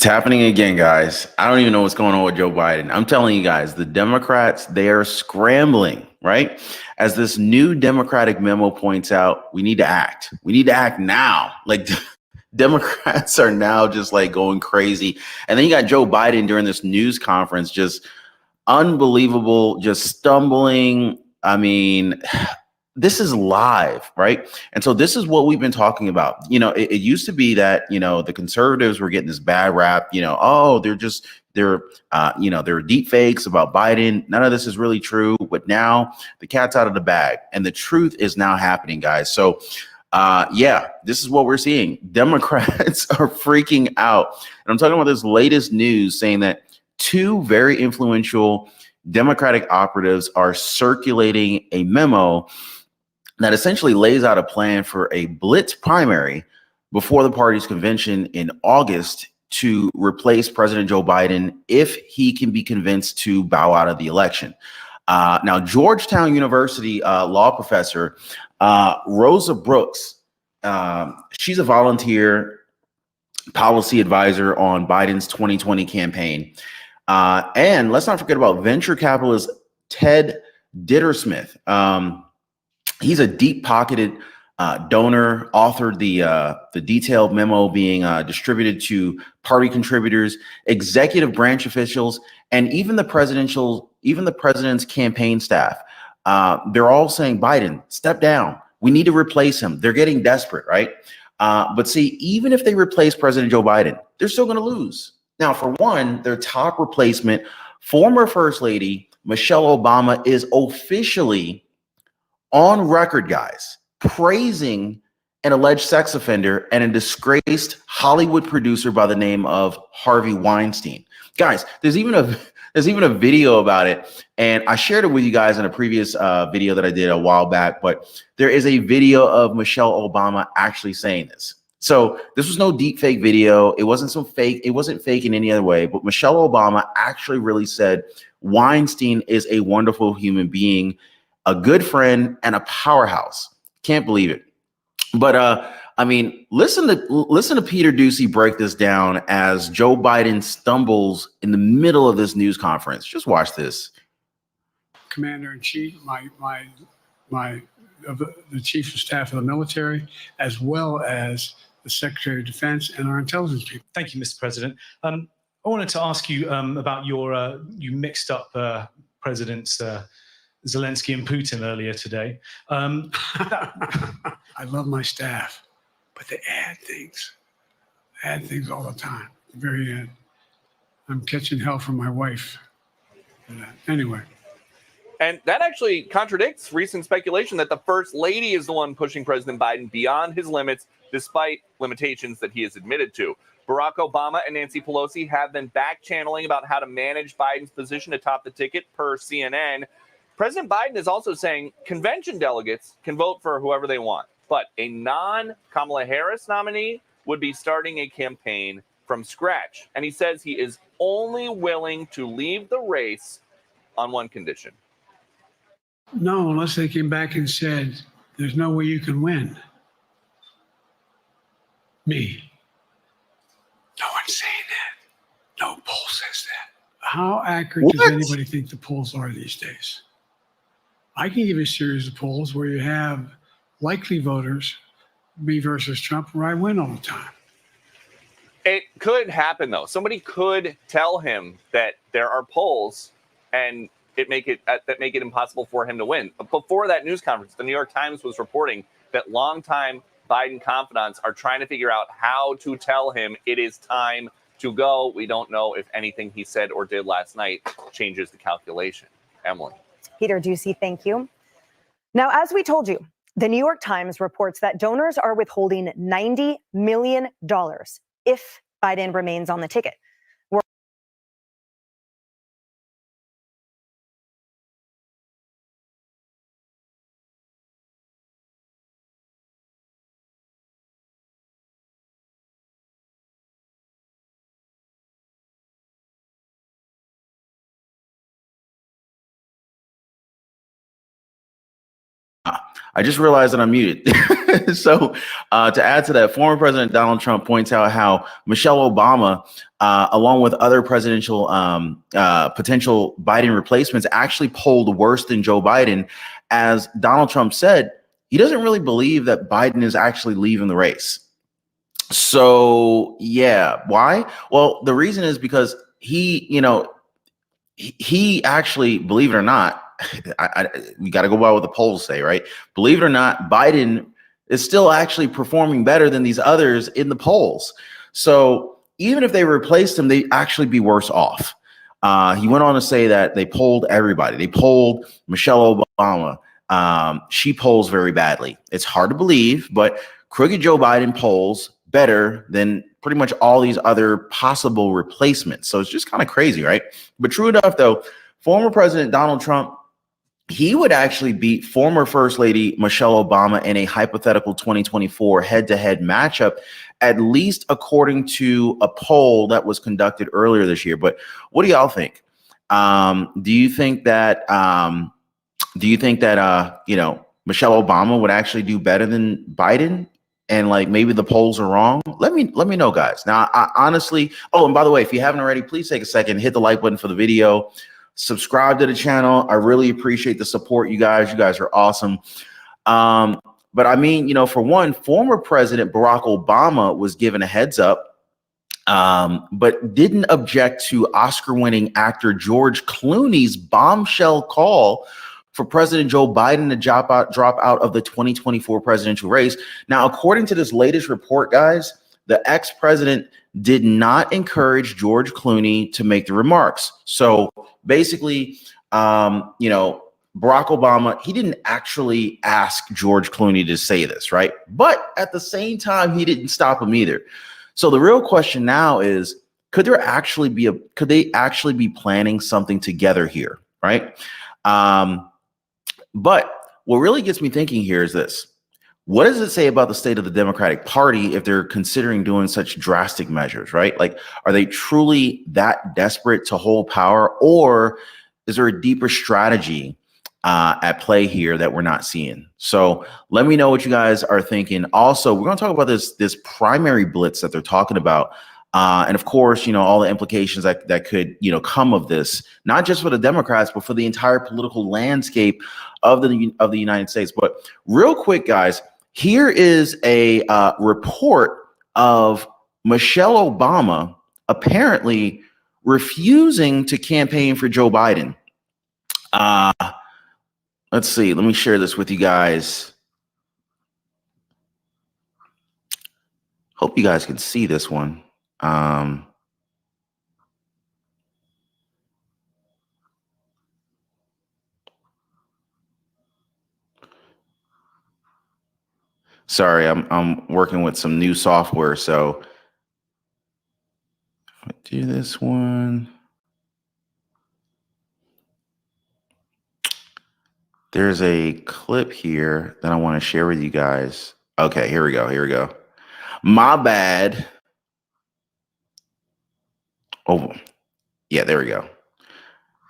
happening again, guys. I don't even know what's going on with Joe Biden. I'm telling you guys, the Democrats, they are scrambling, right? As this new Democratic memo points out, we need to act. We need to act now. Like Democrats are now just like going crazy. And then you got Joe Biden during this news conference, just unbelievable, just stumbling. I mean, this is live, right? And so this is what we've been talking about. It used to be that, the conservatives were getting this bad rap, oh, they're deep fakes about Biden. None of this is really true. But now the cat's out of the bag and the truth is now happening, guys. So this is what we're seeing. Democrats are freaking out. And I'm talking about this latest news saying that two very influential Democratic operatives are circulating a memo that essentially lays out a plan for a blitz primary before the party's convention in August to replace President Joe Biden if he can be convinced to bow out of the election. Now, Georgetown University law professor Rosa Brooks, she's a volunteer policy advisor on Biden's 2020 campaign. And let's not forget about venture capitalist Ted Dintersmith. He's a deep-pocketed donor, authored the detailed memo being distributed to party contributors, executive branch officials, and even the president's campaign staff. They're all saying, Biden, step down. We need to replace him. They're getting desperate, right? But see, even if they replace President Joe Biden, they're still going to lose. Now, for one, their top replacement, former First Lady Michelle Obama, is officially on record, guys, praising an alleged sex offender and a disgraced Hollywood producer by the name of Harvey Weinstein. Guys, there's even a video about it, and I shared it with you guys in a previous video that I did a while back, but there is a video of Michelle Obama actually saying this. So this was no deep fake video. It wasn't fake in any other way, but Michelle Obama actually really said Weinstein is a wonderful human being, a good friend, and a powerhouse. Can't believe it. But listen to Peter Doocy break this down as Joe Biden stumbles in the middle of this news conference. Just watch this. Commander-in-Chief, the Chief of Staff of the military, as well as the Secretary of Defense and our intelligence people. Thank you, Mr. President. I wanted to ask you about you mixed up Presidents Zelensky and Putin earlier today. I love my staff, but they add things all the time. At the very end, I'm catching hell from my wife. Anyway. And that actually contradicts recent speculation that the First Lady is the one pushing President Biden beyond his limits, despite limitations that he has admitted to. Barack Obama and Nancy Pelosi have been back-channeling about how to manage Biden's position atop the ticket, per CNN. President Biden is also saying convention delegates can vote for whoever they want, but a non-Kamala Harris nominee would be starting a campaign from scratch. And he says he is only willing to leave the race on one condition. No, unless they came back and said, there's no way you can win. Me. No one's saying that. No poll says that. How accurate does anybody think the polls are these days? I can give you a series of polls where you have likely voters, me versus Trump, where I win all the time. It could happen, though. Somebody could tell him that there are polls and that make it impossible for him to win. But before that news conference, the New York Times was reporting that longtime Biden confidants are trying to figure out how to tell him it is time to go. We don't know if anything he said or did last night changes the calculation. Emily. Peter Doocy, thank you. Now, as we told you, the New York Times reports that donors are withholding $90 million if Biden remains on the ticket. I just realized that I'm muted. So to add to that, former President Donald Trump points out how Michelle Obama, along with other presidential potential Biden replacements, actually polled worse than Joe Biden. As Donald Trump said, he doesn't really believe that Biden is actually leaving the race. So, yeah, why? Well, the reason is because he actually, believe it or not, we got to go by what the polls say, right? Believe it or not, Biden is still actually performing better than these others in the polls. So even if they replaced him, they'd actually be worse off. He went on to say that they polled everybody. They polled Michelle Obama. She polls very badly. It's hard to believe, but crooked Joe Biden polls better than pretty much all these other possible replacements. So it's just kind of crazy, right? But true enough, though, former President Donald Trump, he would actually beat former First Lady Michelle Obama in a hypothetical 2024 head-to-head matchup, at least according to a poll that was conducted earlier this year. But what do y'all think? Do you think that Michelle Obama would actually do better than Biden? And like maybe the polls are wrong? Let me know, guys. Now, I honestly, oh, and by the way, if you haven't already, please take a second, hit the like button for the video, subscribe to the channel. I really appreciate the support, you guys. You guys are awesome. But I mean, for one, former President Barack Obama was given a heads up, but didn't object to Oscar-winning actor George Clooney's bombshell call for President Joe Biden to drop out of the 2024 presidential race. Now, according to this latest report, guys, the ex-president did not encourage George Clooney to make the remarks. So basically, Barack Obama, he didn't actually ask George Clooney to say this, right? But at the same time, he didn't stop him either. So the real question now is, could they actually be planning something together here, right? But what really gets me thinking here is this. What does it say about the state of the Democratic Party if they're considering doing such drastic measures, right? Like, are they truly that desperate to hold power, or is there a deeper strategy at play here that we're not seeing? So let me know what you guys are thinking. Also, we're going to talk about this primary blitz that they're talking about. And of course, all the implications that could, come of this, not just for the Democrats, but for the entire political landscape of the United States. But real quick, guys, here is a report of Michelle Obama apparently refusing to campaign for Joe Biden. Let's see. Let me share this with you guys. Hope you guys can see this one. Sorry, I'm working with some new software, so if I do this one. There's a clip here that I want to share with you guys. Okay, here we go. My bad. Oh, yeah, there we go.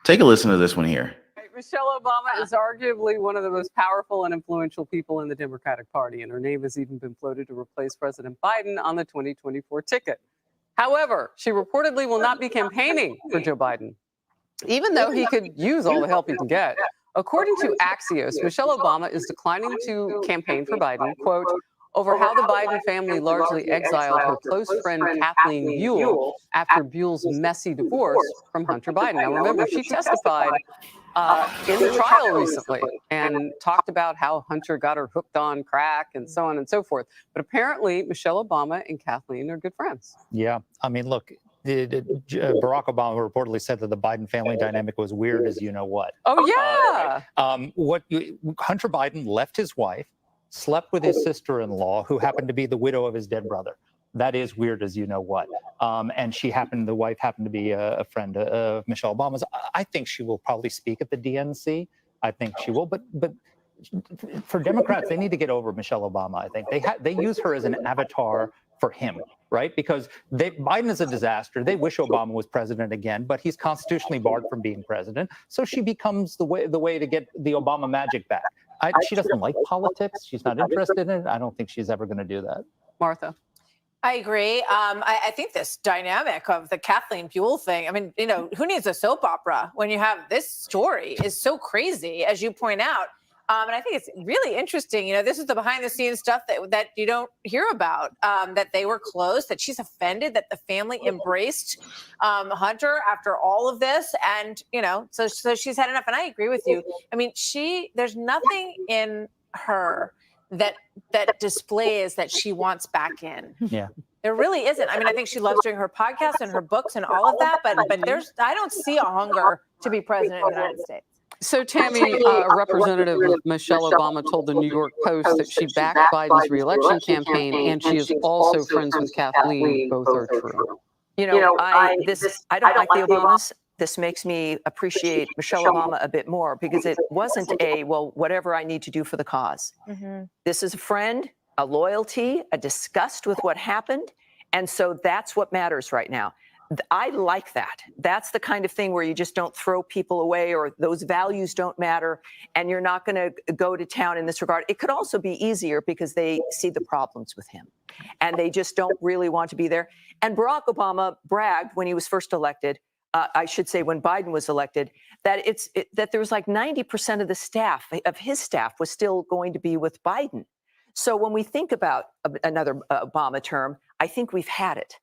Take a listen to this one here. Michelle Obama is arguably one of the most powerful and influential people in the Democratic Party, and her name has even been floated to replace President Biden on the 2024 ticket. However, she reportedly will not be campaigning for Joe Biden, even though he could use all the help he can get. According to Axios, Michelle Obama is declining to campaign for Biden, quote, over how the Biden family largely exiled her close friend Kathleen Buell after Buell's messy divorce from Hunter Biden. Now, remember, she testified in the trial recently and talked about how Hunter got her hooked on crack and so on and so forth. But apparently, Michelle Obama and Kathleen are good friends. Yeah. I mean, look, Barack Obama reportedly said that the Biden family dynamic was weird as you know what. Oh, yeah. Hunter Biden left his wife, slept with his sister-in-law, who happened to be the widow of his dead brother. That is weird as you know what. And the wife happened to be a friend of Michelle Obama's. I think she will probably speak at the DNC. I think she will. But for Democrats, they need to get over Michelle Obama. I think they use her as an avatar for him, right? Because Biden is a disaster. They wish Obama was president again, but he's constitutionally barred from being president. So she becomes the way to get the Obama magic back. She doesn't like politics. She's not interested in it. I don't think she's ever going to do that. Martha. I agree. I think this dynamic of the Kathleen Buell thing, I mean, who needs a soap opera when you have this story is so crazy, as you point out. And I think it's really interesting. This is the behind the scenes stuff that you don't hear about, that they were close, that she's offended that the family embraced Hunter after all of this. And, so she's had enough. And I agree with you. I mean, there's nothing in her that displays that she wants back in. Yeah. There really isn't. I mean, I think she loves doing her podcast and her books and all of that, but I don't see a hunger to be president of the United States. So, Tammy, a representative of Michelle Obama told the New York Post that she backed Biden's reelection campaign, and she is also friends with Kathleen. Both are true. I don't like the Obamas. This makes me appreciate Michelle Obama a bit more because it wasn't whatever I need to do for the cause. Mm-hmm. This is a friend, a loyalty, a disgust with what happened. And so that's what matters right now. I like that. That's the kind of thing where you just don't throw people away or those values don't matter and you're not going to go to town in this regard. It could also be easier because they see the problems with him and they just don't really want to be there. And Barack Obama bragged when he was first elected, I should say when Biden was elected, that that there was like 90% of the staff, of his staff was still going to be with Biden. So when we think about another Obama term, I think we've had it.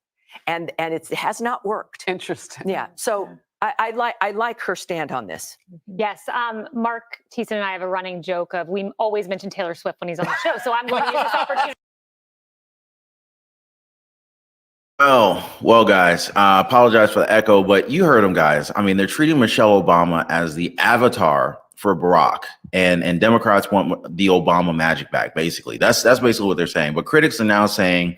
And it has not worked. Interesting. Yeah. So I like her stand on this. Yes. Mark Thiessen and I have a running joke of we always mention Taylor Swift when he's on the show. So I'm going to use this opportunity. Well, guys, I apologize for the echo, but you heard them, guys. I mean, they're treating Michelle Obama as the avatar for Barack, and Democrats want the Obama magic back. Basically, that's basically what they're saying. But critics are now saying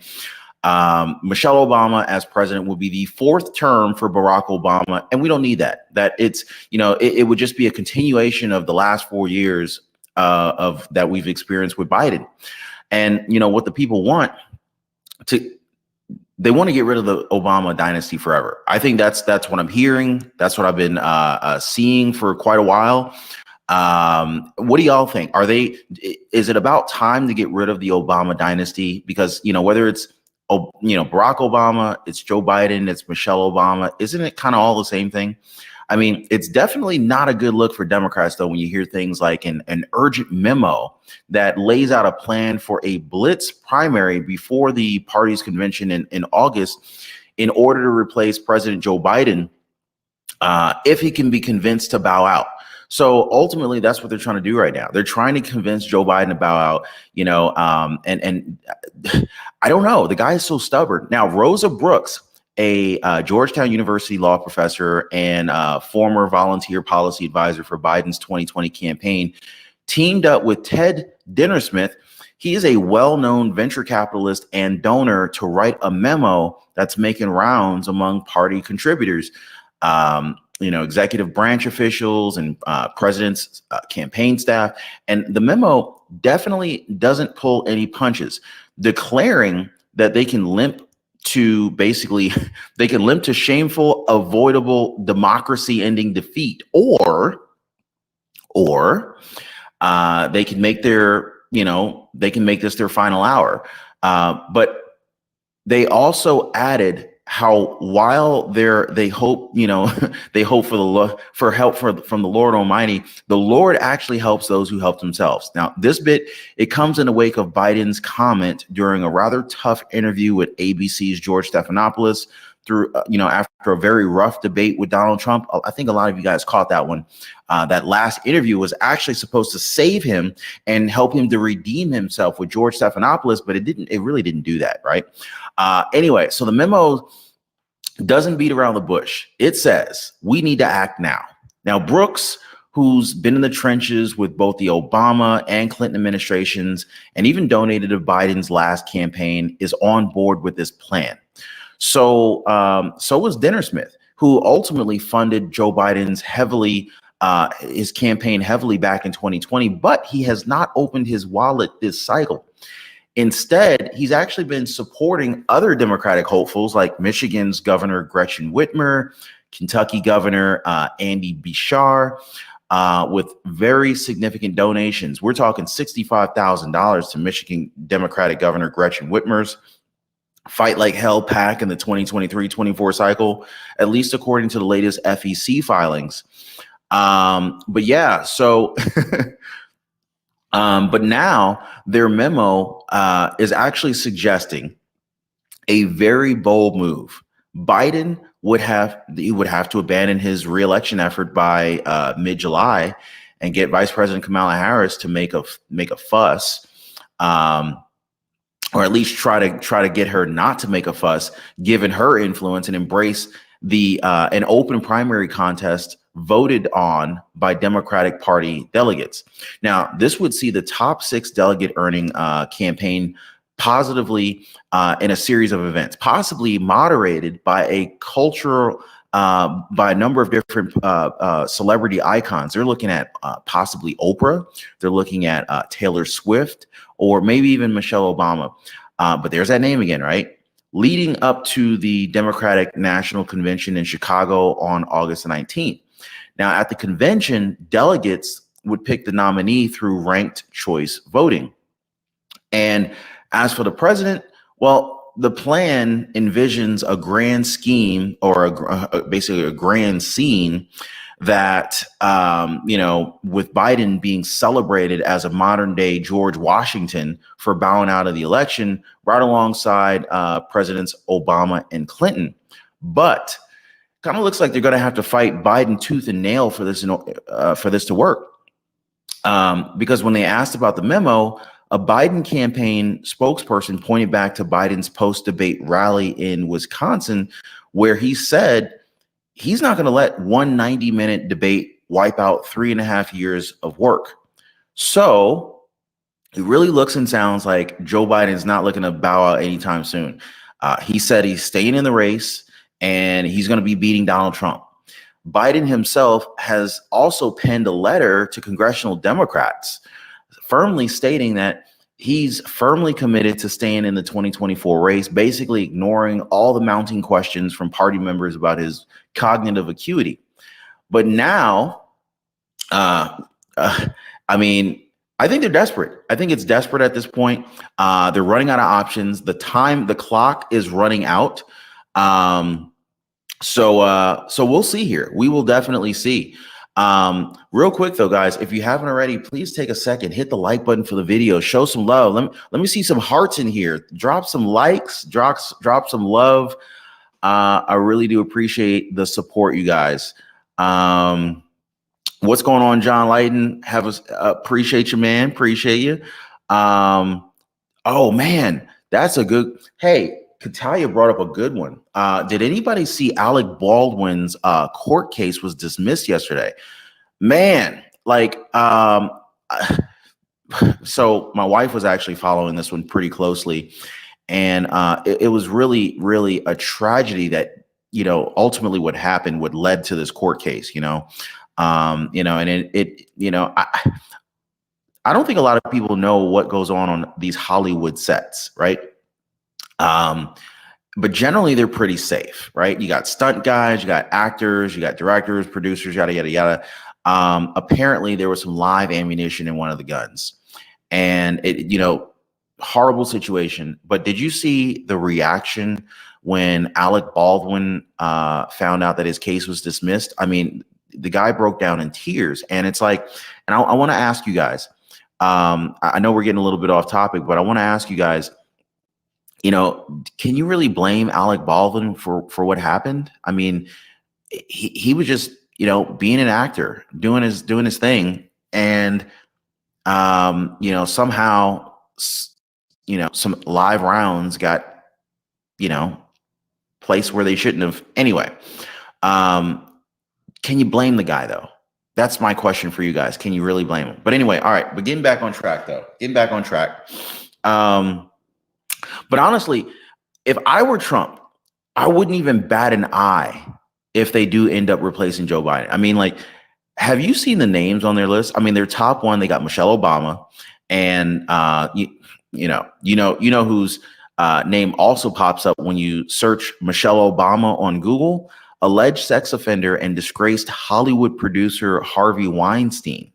Michelle Obama as president will be the fourth term for Barack Obama, and we don't need that. That it's it would just be a continuation of the last 4 years of that we've experienced with Biden, and what the people want to. They want to get rid of the Obama dynasty forever. I think that's what I'm hearing. That's what I've been seeing for quite a while. What do y'all think? Is it about time to get rid of the Obama dynasty? Because, whether it's, Barack Obama, it's Joe Biden, it's Michelle Obama, isn't it kind of all the same thing? I mean, it's definitely not a good look for Democrats, though, when you hear things like an urgent memo that lays out a plan for a blitz primary before the party's convention in August in order to replace President Joe Biden if he can be convinced to bow out. So ultimately, that's what they're trying to do right now. They're trying to convince Joe Biden to bow out, and I don't know. The guy is so stubborn. Now, Rosa Brooks, a Georgetown University law professor and former volunteer policy advisor for Biden's 2020 campaign, teamed up with Ted Dintersmith. He is a well-known venture capitalist and donor to write a memo that's making rounds among party contributors, executive branch officials and president's campaign staff. And the memo definitely doesn't pull any punches, declaring that they can limp to shameful, avoidable democracy-ending defeat, or they can make this their final hour. But they also added how while they hope for help from the Lord Almighty, the Lord actually helps those who help themselves. Now, this bit, it comes in the wake of Biden's comment during a rather tough interview with ABC's George Stephanopoulos after a very rough debate with Donald Trump. I think a lot of you guys caught that one. That last interview was actually supposed to save him and help him to redeem himself with George Stephanopoulos, but it really didn't do that, right? Anyway, so the memo doesn't beat around the bush. It says we need to act now. Now, Brooks, who's been in the trenches with both the Obama and Clinton administrations and even donated to Biden's last campaign, is on board with this plan. So was Dintersmith, who ultimately funded Joe Biden's his campaign heavily back in 2020, but he has not opened his wallet this cycle. Instead, he's actually been supporting other Democratic hopefuls like Michigan's Governor Gretchen Whitmer, Kentucky Governor Andy Beshear, with very significant donations. We're talking $65,000 to Michigan Democratic Governor Gretchen Whitmer's Fight Like Hell PAC in the 2023-24 cycle, at least according to the latest FEC filings. But yeah, so but now their memo is actually suggesting a very bold move. Biden would have to abandon his reelection effort by mid-July and get Vice President Kamala Harris to make a fuss, or at least try to get her not to make a fuss, given her influence, and embrace the an open primary contest voted on by Democratic Party delegates. Now, this would see the top 6 delegate earning campaign positively in a series of events, possibly moderated by a cultural, by a number of different celebrity icons. They're looking at possibly Oprah. They're looking at Taylor Swift, or maybe even Michelle Obama. But there's that name again, right? Leading up to the Democratic National Convention in Chicago on August 19th. Now, at the convention, delegates would pick the nominee through ranked choice voting. And as for the president, well, the plan envisions a grand scheme, or basically a grand scene that, with Biden being celebrated as a modern day George Washington for bowing out of the election, right alongside Presidents Obama and Clinton. But kind of looks like they're going to have to fight Biden tooth and nail for this to work. Because when they asked about the memo, a Biden campaign spokesperson pointed back to Biden's post-debate rally in Wisconsin, where he said he's not going to let one 90-minute debate wipe out 3.5 years of work. So it really looks and sounds like Joe Biden's not looking to bow out anytime soon. He said he's staying in the race and he's going to be beating Donald Trump. Biden himself has also penned a letter to congressional Democrats, firmly stating that he's firmly committed to staying in the 2024 race, basically ignoring all the mounting questions from party members about his cognitive acuity. But now, I think they're desperate. I think it's desperate at this point. They're running out of options. The clock is running out. So we'll see here. We will definitely see. Real quick though, guys, if you haven't already, please take a second, hit the like button for the video, show some love. Let me see some hearts in here. Drop some likes, drop some love. I really do appreciate the support, you guys. What's going on, John Lighton? Appreciate you, man. Appreciate you. Oh man, that's a good. Hey, Katalia brought up a good one. Did anybody see Alec Baldwin's court case was dismissed yesterday? Man, so my wife was actually following this one pretty closely, and it was really, really a tragedy that, ultimately what happened would led to this court case, and I don't think a lot of people know what goes on these Hollywood sets, right? But generally they're pretty safe, right? You got stunt guys, you got actors, you got directors, producers, yada, yada, yada. Apparently there was some live ammunition in one of the guns, and horrible situation. But did you see the reaction when Alec Baldwin found out that his case was dismissed? I mean, the guy broke down in tears, and it's like, and I want to ask you guys, I know we're getting a little bit off topic, but I want to ask you guys, can you really blame Alec Baldwin for what happened? I mean, he was just, being an actor, doing his thing. And, somehow, some live rounds got, placed where they shouldn't have. Anyway, can you blame the guy though? That's my question for you guys. Can you really blame him? But anyway, all right, but getting back on track though, but honestly, if I were Trump, I wouldn't even bat an eye if they do end up replacing Joe Biden. I mean, have you seen the names on their list? I mean, their top one, they got Michelle Obama, and you know whose name also pops up when you search Michelle Obama on Google. alleged sex offender and disgraced Hollywood producer Harvey Weinstein.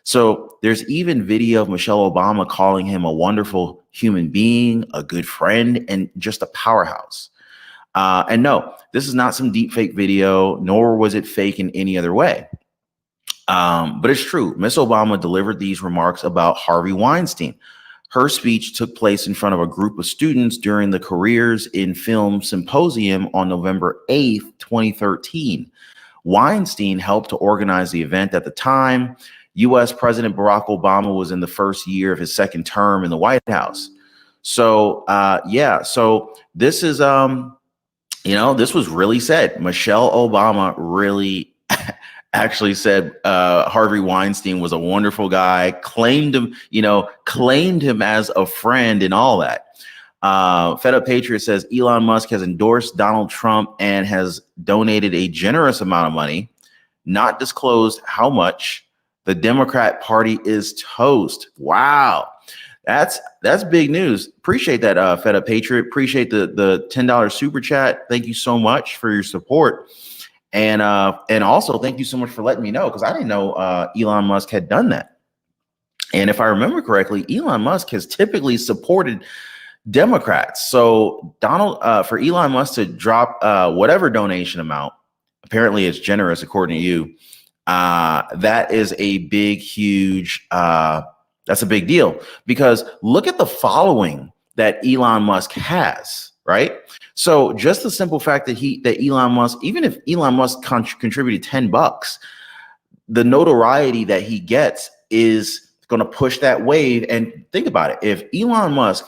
So there's even video of Michelle Obama calling him a wonderful human being, a good friend, and just a powerhouse. And no, this is not some deep fake video, nor was it fake in any other way. But it's true. Miss Obama delivered these remarks about Harvey Weinstein. Her speech took place in front of a group of students during the Careers in Film Symposium on November 8th, 2013. Weinstein helped to organize the event at the time. U.S. President Barack Obama was in the first year of his second term in the White House. So, so this is, this was really said. Michelle Obama really actually said Harvey Weinstein was a wonderful guy, claimed him as a friend and all that. Fed Up Patriot says Elon Musk has endorsed Donald Trump and has donated a generous amount of money, not disclosed how much. The Democrat Party is toast. Wow. That's big news. Appreciate that, Fed Up Patriot. Appreciate the $10 super chat. Thank you so much for your support. And also thank you so much for letting me know, because I didn't know Elon Musk had done that. And if I remember correctly, Elon Musk has typically supported Democrats. So for Elon Musk to drop whatever donation amount, apparently it's generous according to you, that is a big, huge, that's a big deal, because look at the following that Elon Musk has, right? So just the simple fact that Elon Musk, even if Elon Musk contributed $10, the notoriety that he gets is going to push that wave. And think about it. If Elon Musk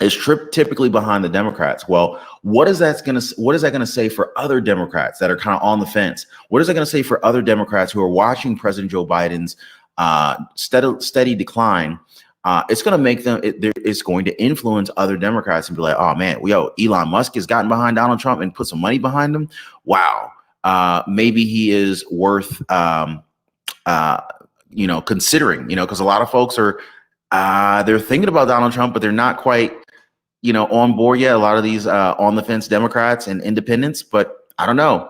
is typically behind the Democrats, well, what is that going to say for other Democrats that are kind of on the fence? What is that going to say for other Democrats who are watching President Joe Biden's steady decline? It's going to make them, it's going to influence other Democrats and be like, oh man, Elon Musk has gotten behind Donald Trump and put some money behind him. Wow. Maybe he is worth, considering, because a lot of folks are, they're thinking about Donald Trump, but they're not quite, on board yet. A lot of these on the fence Democrats and independents, but I don't know.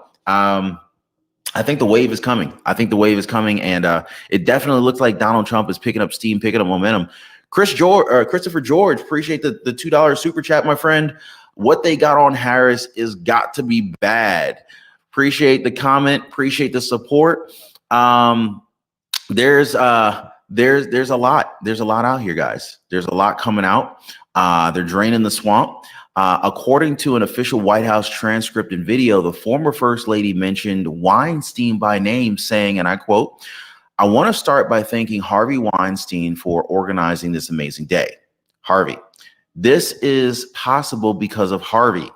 I think the wave is coming. And it definitely looks like Donald Trump is picking up steam, picking up momentum. Christopher George, appreciate the $2 super chat, my friend. What they got on Harris is got to be bad. Appreciate the comment. Appreciate the support. There's a lot. There's a lot out here, guys. There's a lot coming out. They're draining the swamp. According to an official White House transcript and video, the former First Lady mentioned Weinstein by name, saying, and I quote, "I want to start by thanking Harvey Weinstein for organizing this amazing day. Harvey, this is possible because of Harvey.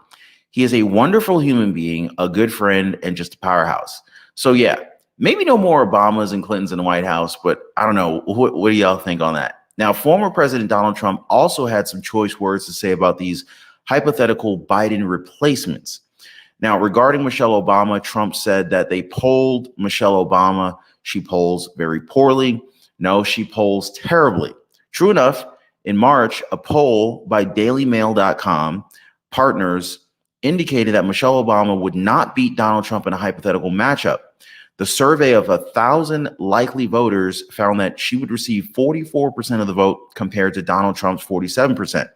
He is a wonderful human being, a good friend, and just a powerhouse." So yeah, maybe no more Obamas and Clintons in the White House, but I don't know. What do y'all think on that? Now, former President Donald Trump also had some choice words to say about these hypothetical Biden replacements. Now, regarding Michelle Obama, Trump said that they polled Michelle Obama. She polls very poorly. No, she polls terribly. True enough, in March, a poll by dailymail.com partners indicated that Michelle Obama would not beat Donald Trump in a hypothetical matchup. The survey of 1,000 likely voters found that she would receive 44% of the vote compared to Donald Trump's 47%.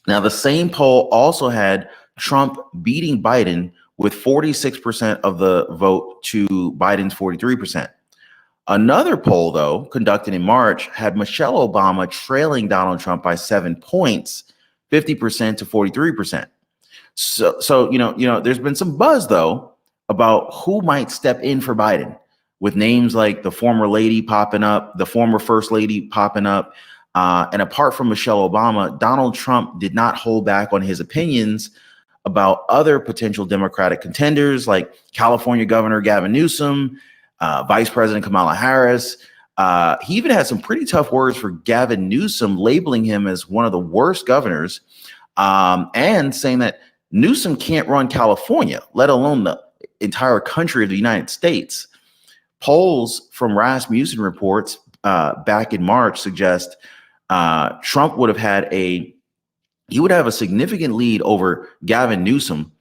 Now, the same poll also had Trump beating Biden with 46% of the vote to Biden's 43%. Another poll, though, conducted in March, had Michelle Obama trailing Donald Trump by 7 points, 50% to 43%. So there's been some buzz, though, about who might step in for Biden, with names like the former lady popping up, the former first lady popping up. And apart from Michelle Obama, Donald Trump did not hold back on his opinions about other potential Democratic contenders like California Governor Gavin Newsom, Vice President Kamala Harris. He even had some pretty tough words for Gavin Newsom, labeling him as one of the worst governors, and saying that Newsom can't run California, let alone the entire country of the United States. Polls from Rasmussen reports back in March suggest Trump would have a significant lead over Gavin Newsom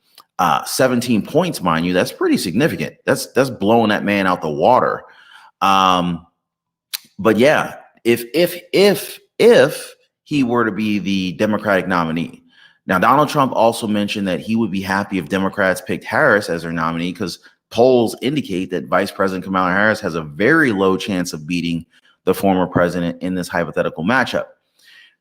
17 points, mind you. That's pretty significant. That's blowing that man out the water. But yeah, if he were to be the Democratic nominee. Now, Donald Trump also mentioned that he would be happy if Democrats picked Harris as their nominee because polls indicate that Vice President Kamala Harris has a very low chance of beating the former president in this hypothetical matchup.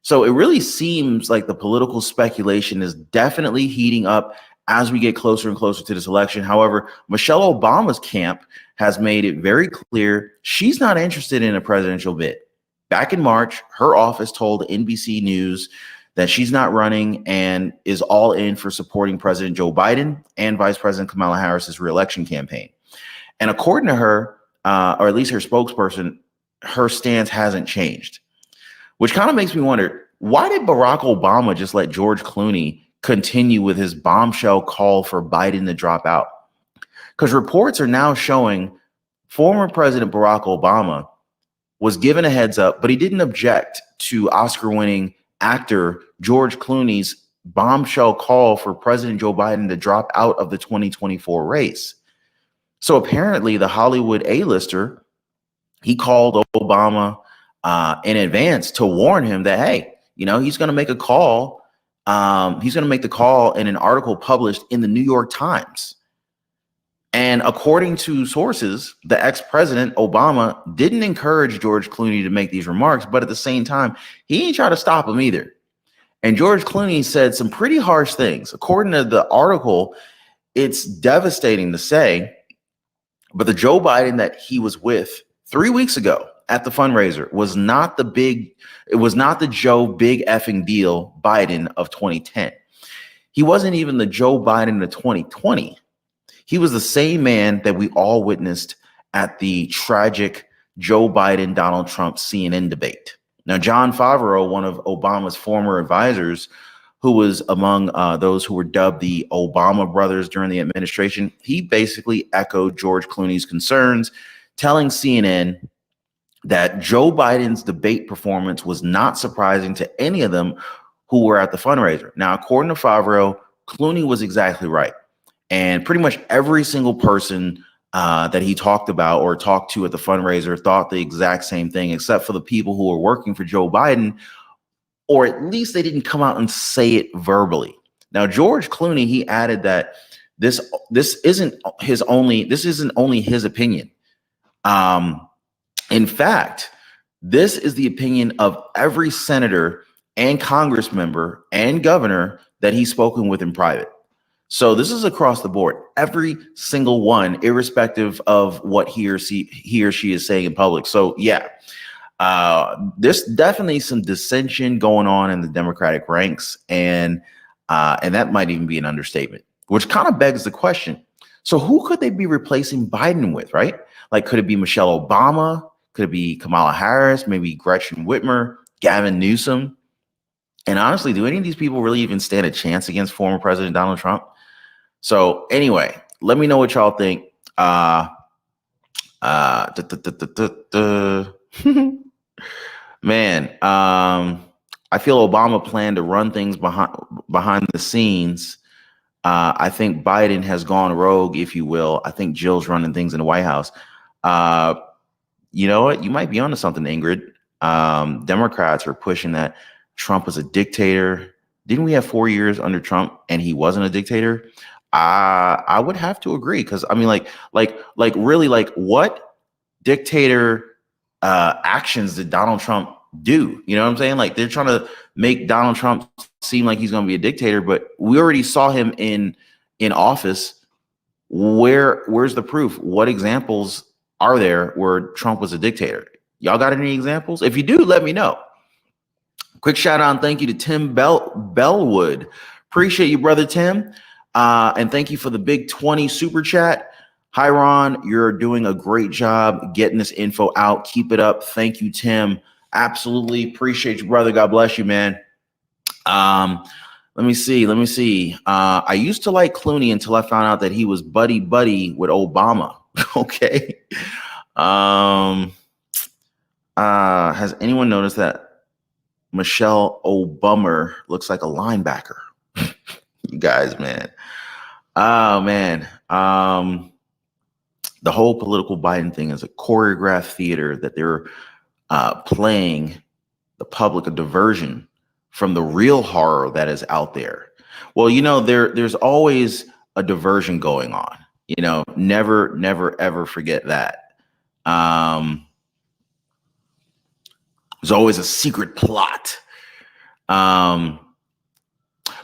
So it really seems like the political speculation is definitely heating up as we get closer and closer to this election. However, Michelle Obama's camp has made it very clear she's not interested in a presidential bid. Back in March, her office told NBC News that she's not running and is all in for supporting President Joe Biden and Vice President Kamala Harris's reelection campaign. And according to her, or at least her spokesperson, her stance hasn't changed, which kind of makes me wonder, why did Barack Obama just let George Clooney continue with his bombshell call for Biden to drop out? Because reports are now showing former President Barack Obama was given a heads up, but he didn't object to Oscar-winning actor George Clooney's bombshell call for President Joe Biden to drop out of the 2024 race. So apparently the Hollywood A-lister, he called Obama in advance to warn him that, hey, he's going to make a call. He's going to make the call in an article published in the New York Times. And according to sources, the ex-president Obama didn't encourage George Clooney to make these remarks, but at the same time, he ain't try to stop him either. And George Clooney said some pretty harsh things. According to the article, it's devastating to say, but the Joe Biden that he was with 3 weeks ago at the fundraiser was not the Joe big effing deal Biden of 2010. He wasn't even the Joe Biden of 2020. He was the same man that we all witnessed at the tragic Joe Biden, Donald Trump CNN debate. Now, John Favreau, one of Obama's former advisors, who was among those who were dubbed the Obama brothers during the administration, he basically echoed George Clooney's concerns, telling CNN that Joe Biden's debate performance was not surprising to any of them who were at the fundraiser. Now, according to Favreau, Clooney was exactly right. And pretty much every single person that he talked about or talked to at the fundraiser thought the exact same thing, except for the people who were working for Joe Biden, or at least they didn't come out and say it verbally. Now, George Clooney, he added that this isn't only his opinion. In fact, this is the opinion of every senator and Congress member and governor that he's spoken with in private. So this is across the board, every single one, irrespective of what he or she is saying in public. So yeah, there's definitely some dissension going on in the Democratic ranks, and that might even be an understatement, which kind of begs the question. So who could they be replacing Biden with, right? Like, could it be Michelle Obama? Could it be Kamala Harris? Maybe Gretchen Whitmer, Gavin Newsom? And honestly, do any of these people really even stand a chance against former President Donald Trump? So anyway, let me know what y'all think. Man, I feel Obama planned to run things behind the scenes. I think Biden has gone rogue, if you will. I think Jill's running things in the White House. You know what? You might be onto something, Ingrid. Democrats are pushing that Trump is a dictator. Didn't we have 4 years under Trump and he wasn't a dictator? I would have to agree, because I mean, really, what dictator actions did Donald Trump do? You know what I'm saying? Like, they're trying to make Donald Trump seem like he's going to be a dictator, but we already saw him in office. Where's the proof? What examples are there where Trump was a dictator? Y'all got any examples? If you do, let me know. Quick shout out and thank you to Tim Bellwood. Appreciate you, brother Tim. And thank you for the big 20 super chat. Hi, Ron. You're doing a great job getting this info out. Keep it up. Thank you, Tim. Absolutely appreciate you, brother. God bless you, man. Let me see. I used to like Clooney until I found out that he was buddy with Obama. Okay. Has anyone noticed that Michelle Obama looks like a linebacker? You guys, man. Oh man. The whole political Biden thing is a choreographed theater that they're playing the public a diversion from the real horror that is out there. Well, you know, there's always a diversion going on. You know, never, ever forget that. There's always a secret plot.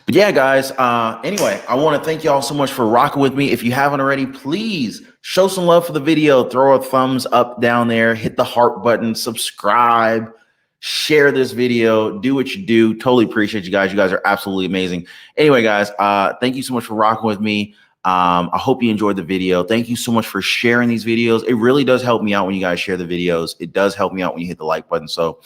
But yeah, guys, anyway, I want to thank you all so much for rocking with me. If you haven't already, please show some love for the video. Throw a thumbs up down there, hit the heart button, subscribe, share this video, do what you do. Totally appreciate you guys. You guys are absolutely amazing. Anyway, guys, thank you so much for rocking with me. I hope you enjoyed the video. Thank you so much for sharing these videos. It really does help me out when you guys share the videos. It does help me out when you hit the like button. So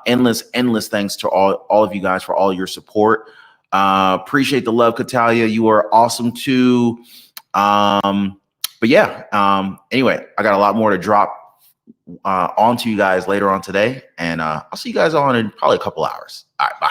endless thanks to all of you guys for all your support. Appreciate the love, Katalia. You are awesome too. But yeah, anyway, I got a lot more to drop onto you guys later on today, and I'll see you guys on in probably a couple hours. All right, bye.